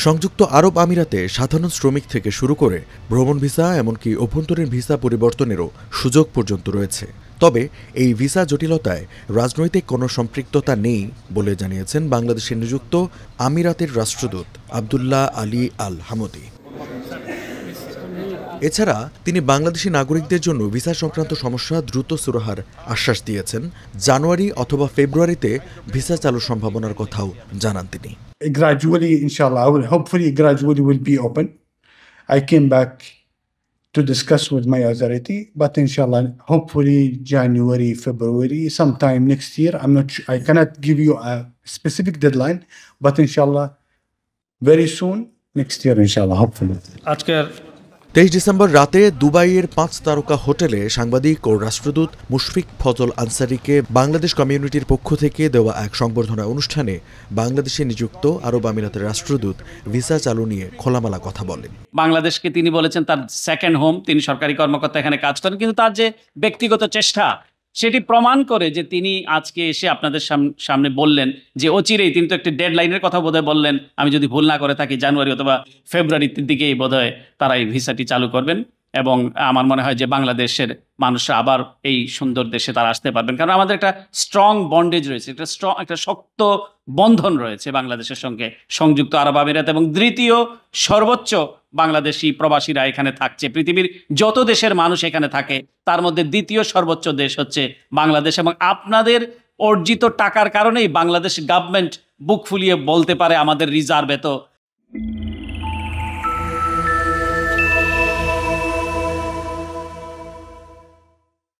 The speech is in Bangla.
সংযুক্ত আরব আমিরাতে সাধারণ শ্রমিক থেকে শুরু করে ভ্রমণ ভিসা এমনকি অভ্যন্তরীণ ভিসা পরিবর্তনেরও সুযোগ পর্যন্ত রয়েছে। তবে এই ভিসা জটিলতায় রাজনৈতিক কোনো সম্পৃক্ততা নেই বলে জানিয়েছেন বাংলাদেশে নিযুক্ত আমিরাতের রাষ্ট্রদূত আব্দুল্লাহ আলী আল হামদি। এছাড়া তিনি বাংলাদেশি নাগরিকদের জন্য ভিসা সংক্রান্ত সমস্যা দ্রুত সুরাহার আশ্বাস দিয়েছেন। জানুয়ারি অথবা ফেব্রুয়ারিতে ভিসা চালুর সম্ভাবনার কথাও জানান তিনি। Gradually, inshallah, hopefully gradually will be open. I came back to discuss with my authority, but inshallah, hopefully January, February, sometime next year. I cannot give you a specific deadline, but inshallah, very soon, next year, inshallah, hopefully. 23 December রাতে দুবাইয়ের 5 তারকা হোটেলে সাংবাদিক ও রাষ্ট্রদূত মুশফিক ফজল আনসারীকে বাংলাদেশ কমিউনিটির পক্ষ থেকে দেওয়া এক সংবর্ধনা অনুষ্ঠানে বাংলাদেশে নিযুক্ত আরব আমিরাতের রাষ্ট্রদূত ভিসা চালু নিয়ে খোলামেলা কথা বলেন। বাংলাদেশকে তিনি বলেছেন তার সেকেন্ড হোম, তিনি সরকারি কর্মকর্তা, এখানে কাজ করেন, কিন্তু তার যে ব্যক্তিগত চেষ্টা সেটি প্রমাণ করে যে তিনি আজকে এসে আপনাদের সামনে বললেন যে অচিরেই, তিনি তো একটি ডেডলাইনের কথা বোধহয় বললেন, আমি যদি ভুল না করে থাকি জানুয়ারি অথবা ফেব্রুয়ারির দিকেই বোধহয় তারা এই ভিসাটি চালু করবেন। এবং আমার মনে হয় যে বাংলাদেশের মানুষরা আবার এই সুন্দর দেশে তারা আসতে পারবেন, কারণ আমাদের একটা স্ট্রং বন্ডেজ রয়েছে, একটা শক্ত বন্ধন রয়েছে বাংলাদেশের সঙ্গে সংযুক্ত আরব আমিরাত। এবং দ্বিতীয় সর্বোচ্চ বাংলাদেশি প্রবাসীরা এখানে থাকছে। পৃথিবীর যত দেশের মানুষ এখানে থাকে তার মধ্যে দ্বিতীয় সর্বোচ্চ দেশ হচ্ছে বাংলাদেশ। এবং আপনাদের অর্জিত টাকার কারণেই বাংলাদেশ গভর্নমেন্ট বুক ফুলিয়ে বলতে পারে আমাদের রিজার্ভ এত।